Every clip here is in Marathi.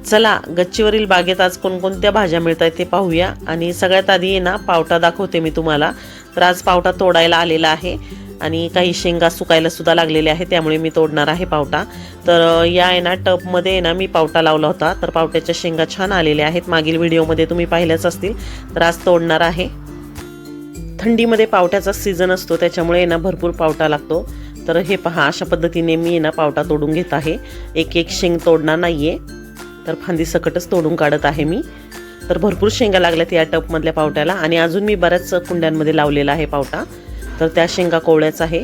चला गच्चीवरील बागेत आज कोणकोणत्या भाज्या मिळतात ते पाहूया। आणि सगळ्यात आधी आहे ना पावटा दाखवते मी तुम्हाला। तर आज पावटा तोडायला आलेला आहे आणि काही शेंगा सुकायला सुद्धा लागलेले आहे, त्यामुळे मी तोडणार आहे पावटा। तर या आहे ना टबमध्ये आहे ना मी पावटा लावला होता, तर पावट्याच्या शेंगा छान आलेल्या आहेत, मागील व्हिडिओमध्ये तुम्ही पाहिल्याच असतील। तर आज तोडणार आहे। थंडीमध्ये पावट्याचा सीझन असतो, त्याच्यामुळे ना भरपूर पावटा लागतो। तर हे पहा, अशा पद्धतीने मी ना पावटा तोडून घेत आहे। एक एक शेंग तोडणार नाहीये, तर फांदी सकटच तोडून काढत आहे मी। तर भरपूर शेंगा लागल्यात या टबमधल्या पावट्याला, आणि अजून मी बऱ्याच कुंड्यांमध्ये लावलेला आहे पावटा। तर त्या शेंगा कोवळ्याच आहे।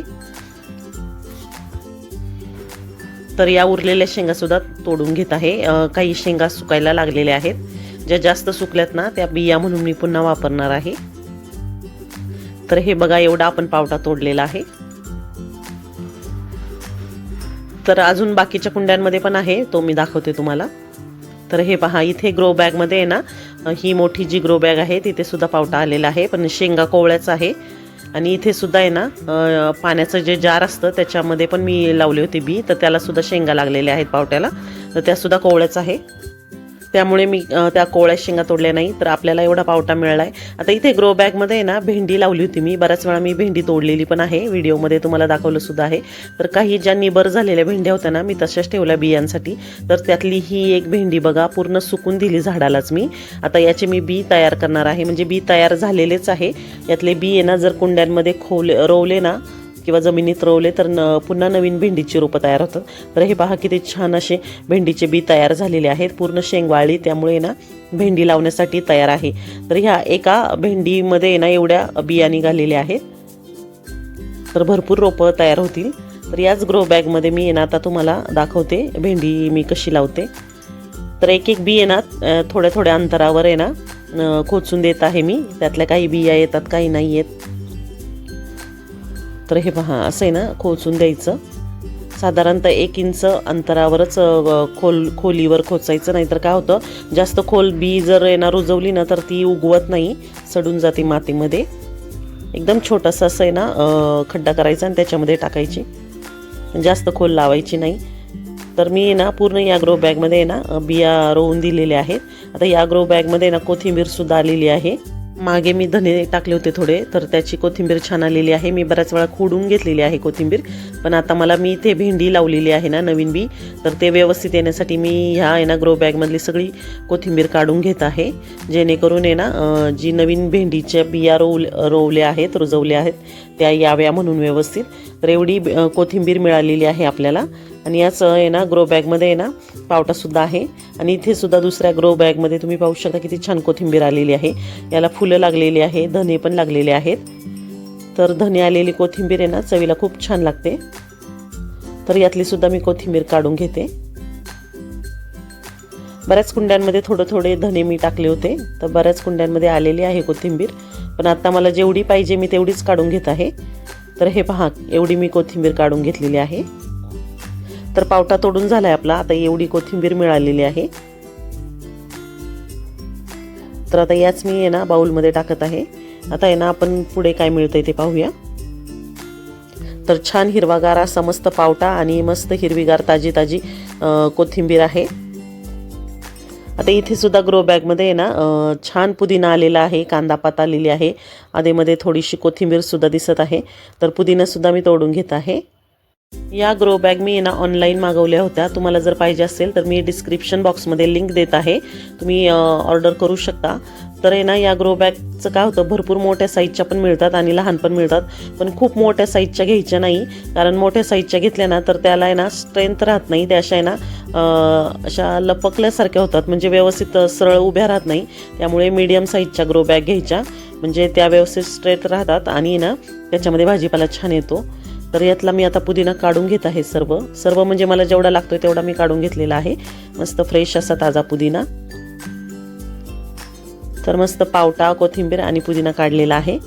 तर या उरलेल्या शेंगा सुद्धा तोडून घेत आहे। काही शेंगा सुकायला लागलेल्या आहेत, ज्या जास्त सुकल्यात ना त्या बिया म्हणून मी पुन्हा वापरणार आहे। तर हे बघा, एवढा आपण पावटा तोडलेला आहे। तर अजून बाकीच्या कुंड्यांमध्ये पण आहे, तो मी दाखवते तुम्हाला। तर हे पहा, इथे ग्रो बॅग मध्ये आहे ना, ही मोठी जी ग्रो बॅग आहे तिथे सुद्धा पावटा आलेला आहे, पण शेंगा कोवळ्याच आहे। आणि इथे सुद्धा आहे ना पाण्याचं जे जार असतं त्याच्यामध्ये पण मी लावले होते बी, तर त्याला सुद्धा शेंगा लागलेल्या आहेत पावट्याला, तर त्या सुद्धा कोवळ्याच आहे। त्यामुळे मी त्या कोवळ्या शेंगा तोडल्या नाही, तर आपल्याला एवढा पावटा मिळालाय। आता इथे ग्रो बॅग मध्ये आहे ना भेंडी लावली होती मी, बऱ्याच वेळा मी भेंडी तोडलेली पण आहे, व्हिडिओमध्ये तुम्हाला दाखवलं सुद्धा आहे। तर काही ज्या निबर झालेल्या भेंड्या होत्या ना मी तशाच ठेवल्या बियांसाठी। तर त्यातली ही एक भेंडी बघा पूर्ण सुकून दिली झाडालाच मी। आता याचे मी बी तयार करणार आहे, म्हणजे बी तयार झालेलेच आहे। यातले बी आहे ना जर कुंड्यांमध्ये रोवले ना किंवा जमिनीत रोवले तर पुन्हा नवीन भेंडीची रोपं तयार होतात। तर हे पहा किती छान असे भेंडीचे बी तयार झालेले आहेत, पूर्ण शेंगवाळी, त्यामुळे ना भेंडी लावण्यासाठी तयार आहे। तर ह्या एका भेंडीमध्ये ना एवढ्या बिया निघालेल्या आहेत, तर भरपूर रोपं तयार होतील। तर याच ग्रो बॅगमध्ये मी ना आता तुम्हाला दाखवते भेंडी मी कशी लावते। तर एक एक बी आहे ना थोड्या थोड्या अंतरावर आहे ना खोचून देत आहे मी, त्यातल्या काही बिया येतात काही नाही येत। तर हे पहा, असं आहे ना खोचून द्यायचं, साधारणतः 1 इंच अंतरावरच खोलीवर खोचायचं, नाहीतर काय होतं जास्त खोल बी जर आहे ना रुजवली ना तर ती उगवत नाही, सडून जाते मातीमध्ये। एकदम छोटासा असं आहे ना खड्डा करायचा आणि त्याच्यामध्ये टाकायची, जास्त खोल लावायची नाही। तर मी ना पूर्ण या ग्रो बॅगमध्ये ना बिया रोवून दिलेल्या आहेत। आता या ग्रो बॅगमध्ये ना कोथिंबीर सुद्धा आलेली आहे। मागे मी धने टाकले होते थोडे, तर त्याची कोथिंबीर छान आलेली आहे। मी बऱ्याच वेळा खोडून घेतलेली आहे कोथिंबीर, पण आता मला मी इथे भेंडी लावलेली आहे ना नवीन बी, तर ते व्यवस्थित येण्यासाठी मी ह्या आहे ना ग्रो बॅगमधली सगळी कोथिंबीर काढून घेत आहे, जेणेकरून आहे ना जी नवीन भेंडीच्या बिया रोवल्या आहेत रुजवल्या आहेत त्या याव्या म्हणून व्यवस्थित। तर एवढी कोथिंबीर मिळालेली आहे आपल्याला। आणि याच आहे ना ग्रो बॅगमध्ये आहे ना पावटा सुद्धा आहे, आणि इथे सुद्धा दुसऱ्या ग्रो बॅगमध्ये तुम्ही पाहू शकता किती छान कोथिंबीर आलेली आहे। याला फुलं लागलेली आहे, धने पण लागलेले आहेत। तर धने आलेली कोथिंबीर आहे ना चवीला खूप छान लागते। तर यातली सुद्धा मी कोथिंबीर काढून घेते। बऱ्याच कुंड्यांमध्ये थोडे थोडे धने मी टाकले होते, तर बऱ्याच कुंड्यांमध्ये आलेली आहे कोथिंबीर, पण आता मला जेवढी पाहिजे मी तेवढीच काढून घेत आहे। तर हे पहा, एवढी मी कोथिंबीर काढून घेतलेली आहे। तर पावटा तोडून झालाय आपला, आता एवढी कोथिंबीर मिळालेली आहे। तर आता याच मी आहे ना बाउलमध्ये टाकत आहे। आता आहे ना आपण पुढे काय मिळतंय ते पाहूया। तर छान हिरवागार असा मस्त पावटा आणि मस्त हिरवीगार ताजी ताजी कोथिंबीर आहे। आता इथे सुद्धा ग्रो बॅगमध्ये आहे ना छान पुदिना आलेला आहे, कांदा पात आलेली आहे, आधीमध्ये थोडीशी कोथिंबीर सुद्धा दिसत आहे। तर पुदिना सुद्धा मी तोडून घेत आहे। या ग्रो बॅग मी ना ऑनलाईन मागवल्या होत्या, तुम्हाला जर पाहिजे असेल तर मी डिस्क्रिप्शन बॉक्समध्ये लिंक देत आहे, तुम्ही ऑर्डर करू शकता। तर आहे ना या ग्रो बॅगचं काय होतं, भरपूर मोठ्या साईजच्या पण मिळतात आणि लहान पण मिळतात, पण खूप मोठ्या साईजच्या घ्यायच्या नाही, कारण मोठ्या साईजच्या घेतल्या ना तर त्याला आहे ना स्ट्रेंथ राहत नाही, त्या अशा आहे ना अशा लपकल्यासारख्या होतात, म्हणजे व्यवस्थित सरळ उभ्या राहत नाही। त्यामुळे मीडियम साईजच्या ग्रो बॅग घ्यायच्या, म्हणजे त्या व्यवस्थित स्ट्रेट राहतात आणि ना त्याच्यामध्ये भाजीपाला छान येतो। तर यातला मी आता पुदिना काढून घेत आहे, सर्व म्हणजे मला जेवढा लागतोय तेवढा मी काढून घेतलेला आहे। मस्त फ्रेश असा ताजा पुदिना। तर मस्त पावटा, कोथिंबीर आणि पुदिना काढलेला आहे।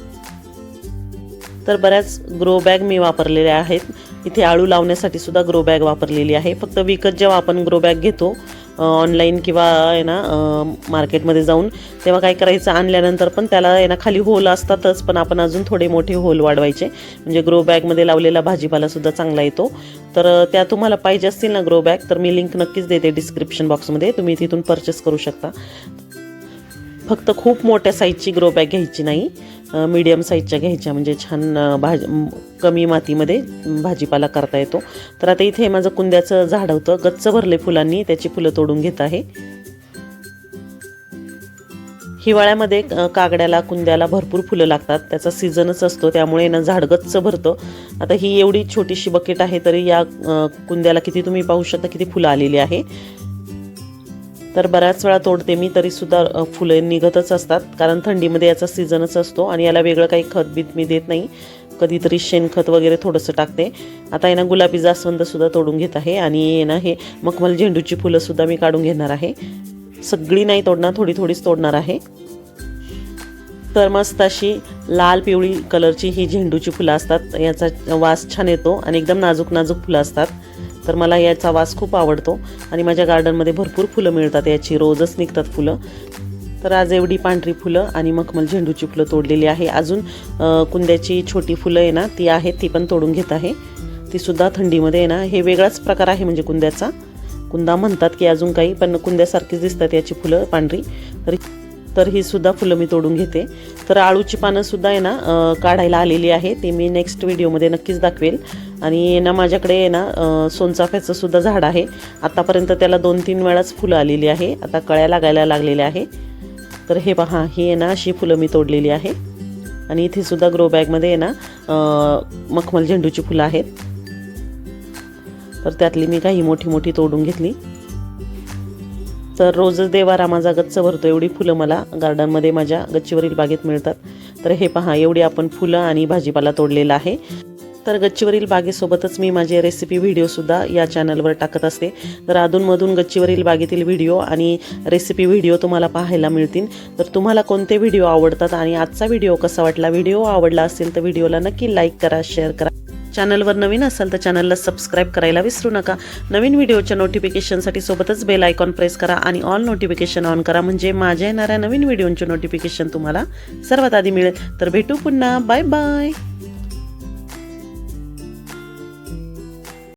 तर बऱ्याच ग्रो बॅग मी वापरलेल्या आहेत। इथे आळू लावण्यासाठी सुद्धा ग्रो बॅग वापरलेली आहे। फक्त विकत जेव्हा आपण ग्रो बॅग घेतो ऑनलाईन किंवा आहे ना मार्केटमध्ये जाऊन, तेव्हा काय करायचं, आणल्यानंतर पण त्याला आहे ना खाली होल असतातच, पण आपण अजून थोडे मोठे होल वाढवायचे, म्हणजे ग्रो बॅगमध्ये लावलेला भाजीपालासुद्धा चांगला येतो. तर त्या तुम्हाला पाहिजे असतील ना ग्रो बॅग, तर मी लिंक नक्कीच देते डिस्क्रिप्शन बॉक्समध्ये, तुम्ही तिथून परचेस करू शकता. फक्त खूप मोठ्या साईजची ग्रो बॅग घ्यायची नाही, मीडियम साईजच्या घ्यायच्या, म्हणजे छान कमी मातीमध्ये भाजीपाला करता येतो. तर आता इथे माझं कुंद्याचं झाड होतं, गच्च भरले फुलांनी, त्याची फुलं तोडून घेत आहे. हिवाळ्यामध्ये कागड्याला कुंद्याला भरपूर फुलं लागतात, त्याचा सीझनच असतो, त्यामुळे ना झाड गच्च भरतं. आता ही एवढी छोटीशी बकेट आहे, तरी या कुंद्याला किती तुम्ही पाहू शकता किती फुलं आलेली आहे. तर बऱ्याच वेळा तोडते मी, तरीसुद्धा फुलं निघतच असतात, कारण थंडीमध्ये याचा सीझनच असतो. आणि याला वेगळं काही खतबीत मी देत नाही, कधीतरी शेणखत वगैरे थोडंसं टाकते. आता आहे ना गुलाबी जास्वंदसुद्धा तोडून घेत आहे, आणि ना हे मखमल झेंडूची फुलंसुद्धा मी काढून घेणार आहे. सगळी नाही तोडणार, थोडी थोडीच तोडणार आहे. तर मस्त अशी लाल पिवळी कलरची ही झेंडूची फुलं असतात, याचा वास छान येतो आणि एकदम नाजूक नाजूक फुलं असतात. तर मला याचा वास खूप आवडतो आणि माझ्या गार्डनमध्ये भरपूर फुलं मिळतात याची, रोजच निघतात फुलं. तर आज एवढी पांढरी फुलं आणि मखमल झेंडूची फुलं तोडलेली आहे. अजून कुंद्याची छोटी फुलं आहे ना ती आहेत, ती पण तोडून घेत आहे. तीसुद्धा थंडीमध्ये आहे ना, हे वेगळाच प्रकार आहे, म्हणजे कुंद्याचा कुंदा म्हणतात की अजून काही, पण कुंद्यासारखीच दिसतात याची फुलं पांढरी. तर ही सुद्धा फुलं मी तोडून घेते. तर आळूची पानंसुद्धा आहे ना काढायला आलेली आहे, ते मी नेक्स्ट व्हिडिओमध्ये नक्कीच दाखवेल. आणि ना माझ्याकडे आहे ना सोनचाफ्याचं सुद्धा झाड आहे, आतापर्यंत त्याला 2-3 वेळाच फुलं आलेली आहे, आता कळ्या लागायला लागलेल्या आहे. तर हे पहा, ही आहे ना अशी फुलं मी तोडलेली आहे. आणि इथे सुद्धा ग्रो बॅगमध्ये आहे ना मखमल झेंडूची फुलं आहेत, तर त्यातली मी काही मोठी मोठी तोडून घेतली. तर रोजच देवारा माझा गच्च भरतो, एवढी फुलं मला गार्डनमध्ये माझ्या गच्चीवरील बागेत मिळतात. तर हे पहा, एवढी आपण फुलं आणि भाजीपाला तोडलेला आहे. तर गच्चीवरील बागेसोबतच मी माझे रेसिपी व्हिडिओसुद्धा या चॅनलवर टाकत असते. तर अधूनमधून गच्चीवरील बागेतील व्हिडिओ आणि रेसिपी व्हिडिओ तुम्हाला पाहायला मिळतील. तर तुम्हाला कोणते व्हिडिओ आवडतात आणि आजचा व्हिडिओ कसा वाटला, व्हिडिओ आवडला असेल तर व्हिडिओला नक्की लाईक करा, शेअर करा. चॅनलवर नवीन असाल तर चॅनलला सबस्क्राईब करायला विसरू नका. नवीन व्हिडिओच्या नोटिफिकेशनसाठी सोबतच बेल आयकॉन प्रेस करा आणि ऑल नोटिफिकेशन ऑन करा, म्हणजे माझ्या येणाऱ्या नवीन व्हिडिओचे नोटिफिकेशन तुम्हाला सर्वात आधी मिळेल. तर भेटू पुन्हा, बाय बाय.